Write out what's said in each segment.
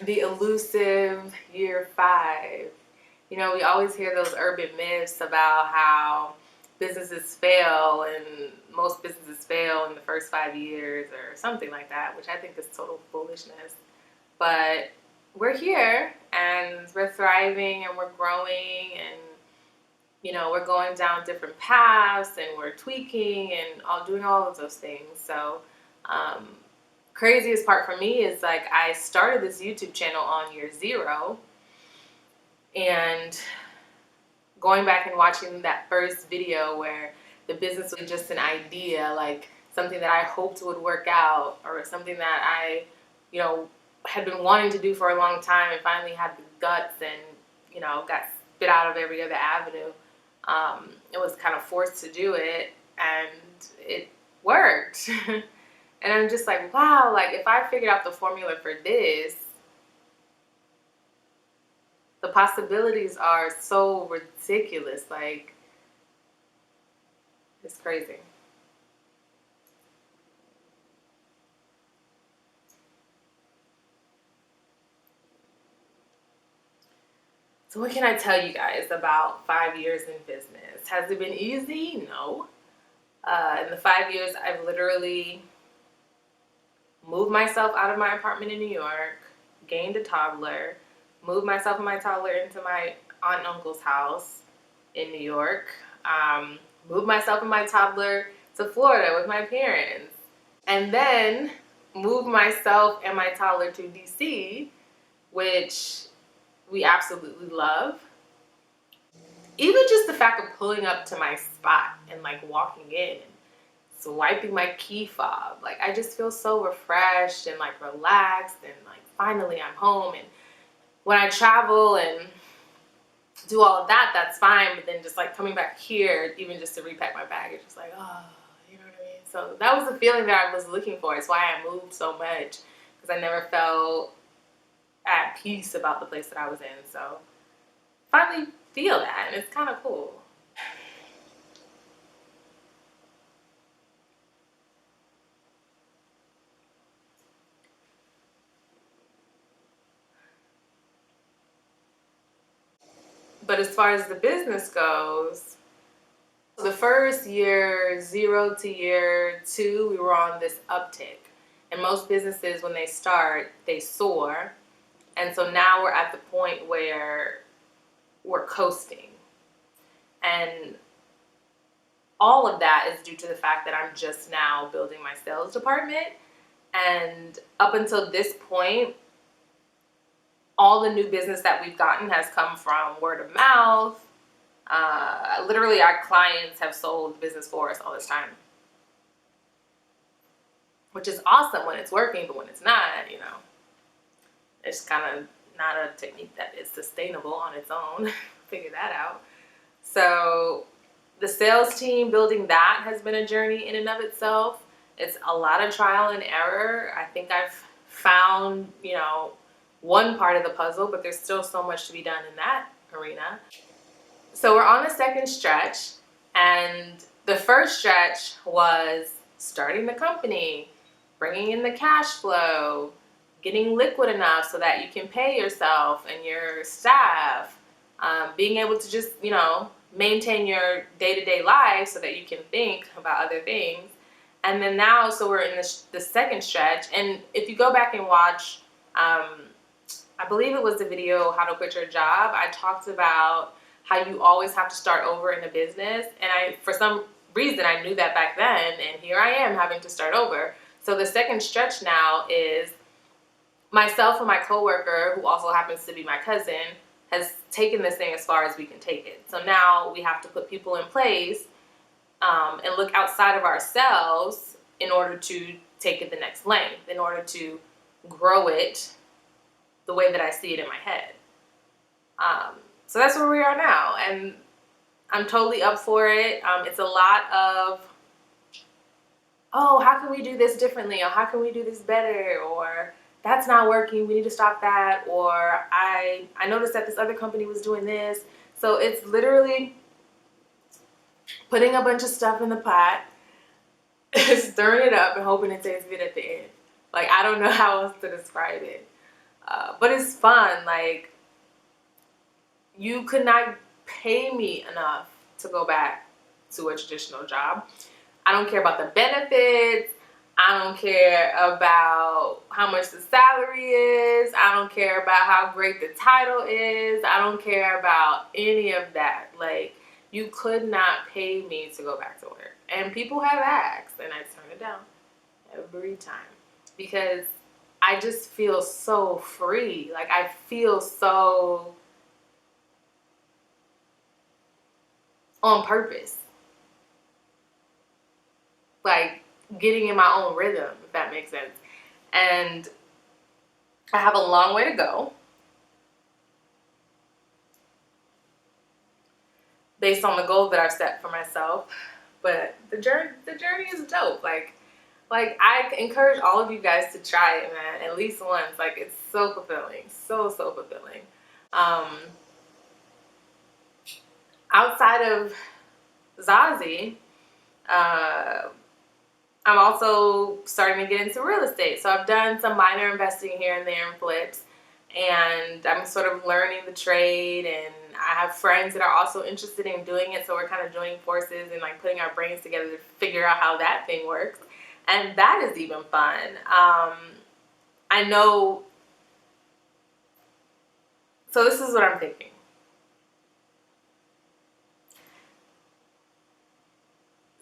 The elusive year 5. You know, we always hear those urban myths about how businesses fail, and most businesses fail in the first 5 years or something like that, which I think is total foolishness. But we're here and we're thriving and we're growing, and we're going down different paths and we're tweaking and all doing all of those things. So um, craziest part for me is like I started this YouTube channel on year 0, and going back and watching that first video where the business was just an idea, like something that I hoped would work out, or something that I, had been wanting to do for a long time and finally had the guts and, got spit out of every other avenue. It was kind of forced to do it, and it worked. And I'm just like, wow, like if I figured out the formula for this, the possibilities are so ridiculous. Like, it's crazy. So what can I tell you guys about 5 years in business? Has it been easy? No. In the 5 years, I've literally moved myself out of my apartment in New York, gained a toddler, moved myself and my toddler into my aunt and uncle's house in New York, moved myself and my toddler to Florida with my parents, and then moved myself and my toddler to DC, which we absolutely love. Even just the fact of pulling up to my spot and like walking in and swiping my key fob, like I just feel so refreshed and like relaxed, and like finally I'm home. And when I travel and do all of that, that's fine, but then just like coming back here, even just to repack my bag, it's just like, oh, you know what I mean? So that was the feeling that I was looking for. It's why I moved so much, because I never felt at peace about the place that I was in. So finally feel that, and it's kind of cool. But as far as the business goes, the first year 0 to year 2, we were on this uptick. And most businesses, when they start, they soar. And so now we're at the point where we're coasting. And all of that is due to the fact that I'm just now building my sales department. And up until this point, all the new business that we've gotten has come from word of mouth. Literally, our clients have sold business for us all this time, which is awesome when it's working, but when it's not, it's kind of not a technique that is sustainable on its own. Figure that out. So the sales team, building that has been a journey in and of itself. It's a lot of trial and error. I think I've found, one part of the puzzle, but there's still so much to be done in that arena. So we're on the second stretch, and the first stretch was starting the company, bringing in the cash flow, getting liquid enough so that you can pay yourself and your staff, being able to just, maintain your day-to-day life so that you can think about other things. And then now, so we're in the second stretch, and if you go back and watch, I believe it was the video, How to Quit Your Job, I talked about how you always have to start over in a business. And for some reason, I knew that back then, and here I am having to start over. So the second stretch now is myself and my coworker, who also happens to be my cousin, has taken this thing as far as we can take it. So now we have to put people in place and look outside of ourselves in order to take it the next length, in order to grow it the way that I see it in my head. So that's where we are now, and I'm totally up for it. It's a lot of, oh, how can we do this differently, or how can we do this better, or that's not working, we need to stop that, or I noticed that this other company was doing this. So it's literally putting a bunch of stuff in the pot, stirring it up, and hoping it tastes good at the end. Like, I don't know how else to describe it. But it's fun. Like, you could not pay me enough to go back to a traditional job. I don't care about the benefits. I don't care about how much the salary is. I don't care about how great the title is. I don't care about any of that. Like, you could not pay me to go back to work. And people have asked, and I turn it down every time because I just feel so free. Like, I feel so on purpose. Like, getting in my own rhythm, if that makes sense. And I have a long way to go based on the goals that I've set for myself. But the journey is dope. Like I encourage all of you guys to try it, man, at least once. Like, it's so fulfilling, so fulfilling. Um, Outside of Zazie, I'm also starting to get into real estate. So I've done some minor investing here and there in flips, and I'm sort of learning the trade, and I have friends that are also interested in doing it. So we're kind of joining forces and like putting our brains together to figure out how that thing works. And that is even fun. I know. So this is what I'm thinking.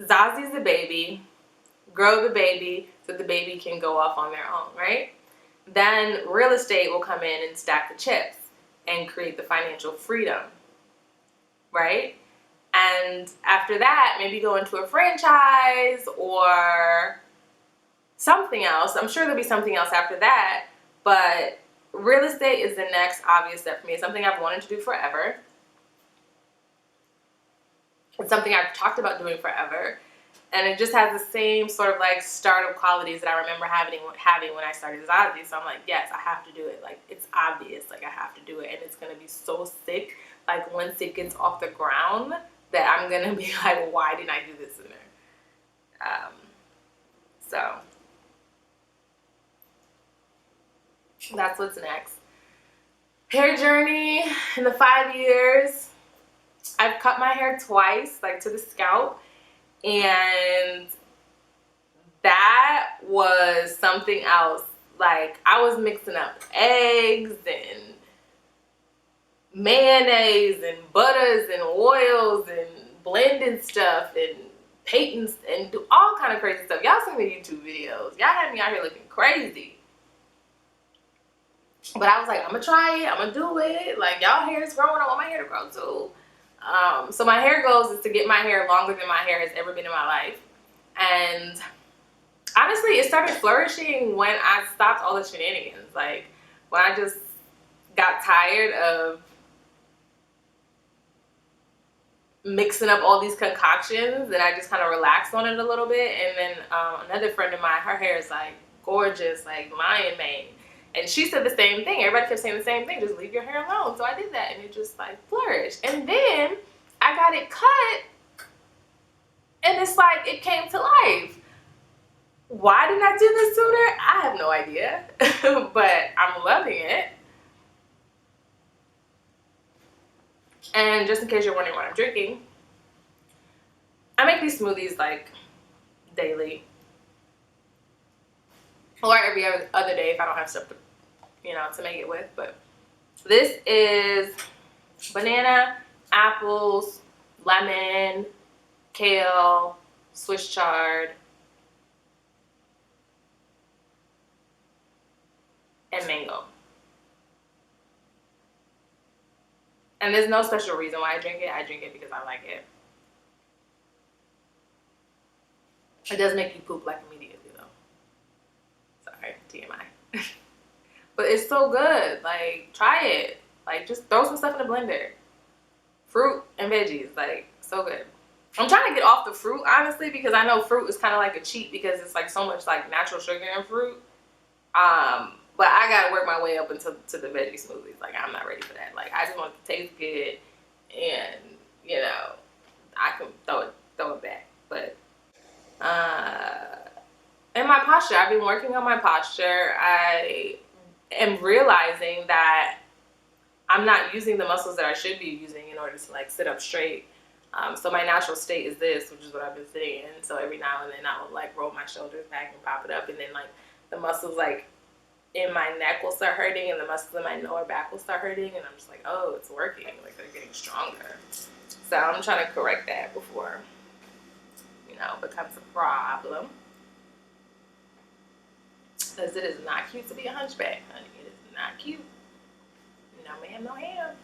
Zazie's the baby. Grow the baby so the baby can go off on their own, right? Then real estate will come in and stack the chips and create the financial freedom, right? And after that, maybe go into a franchise or something else. I'm sure there'll be something else after that, but real estate is the next obvious step for me. It's something I've wanted to do forever. It's something I've talked about doing forever. And it just has the same sort of like startup qualities that I remember having when I started Zazie. So I'm like, yes, I have to do it. Like, it's obvious. Like, I have to do it. And it's going to be so sick. Like, once it gets off the ground, that I'm going to be like, why didn't I do this sooner? So that's what's next. Hair journey in the 5 years. I've cut my hair twice, like to the scalp. And that was something else. Like, I was mixing up eggs and mayonnaise and butters and oils and blending stuff and painting and do all kind of crazy stuff. Y'all seen the YouTube videos. Y'all had me out here looking crazy. But I was like, I'm gonna try it. I'm gonna do it. Like, y'all hair is growing. I want my hair to grow too. So my hair goals is to get my hair longer than my hair has ever been in my life. And honestly, it started flourishing when I stopped all the shenanigans. Like, when I just got tired of mixing up all these concoctions, and I just kind of relaxed on it a little bit. And then another friend of mine, her hair is like gorgeous, like Mayan mane. And she said the same thing. Everybody kept saying the same thing. Just leave your hair alone. So I did that, and it just like flourished. And then I got it cut, and it's like it came to life. Why didn't I do this sooner? I have no idea. But I'm loving it. And just in case you're wondering what I'm drinking, I make these smoothies like daily. Or every other day if I don't have stuff to, to make it with. But this is banana, apples, lemon, kale, Swiss chard, and mango. And there's no special reason why I drink it. I drink it because I like it. It does make you poop like immediately though. Sorry, TMI. But it's so good. Like, try it. Like, just throw some stuff in the blender. Fruit and veggies, like, so good. I'm trying to get off the fruit, honestly, because I know fruit is kind of like a cheat because it's like so much like natural sugar in fruit. But I gotta work my way up into the veggie smoothies. Like, I'm not ready for that. Like, I just want it to taste good, and I can throw it back. But and my posture, I've been working on my posture. I am realizing that I'm not using the muscles that I should be using in order to like sit up straight. So my natural state is this, which is what I've been sitting in. So every now and then I will like roll my shoulders back and pop it up, and then like the muscles like in my neck will start hurting, and the muscles in my lower back will start hurting, and I'm just like, oh, it's working. Like they're getting stronger. So I'm trying to correct that before, it becomes a problem. Because it is not cute to be a hunchback, honey. It is not cute. No ma'am, no ham.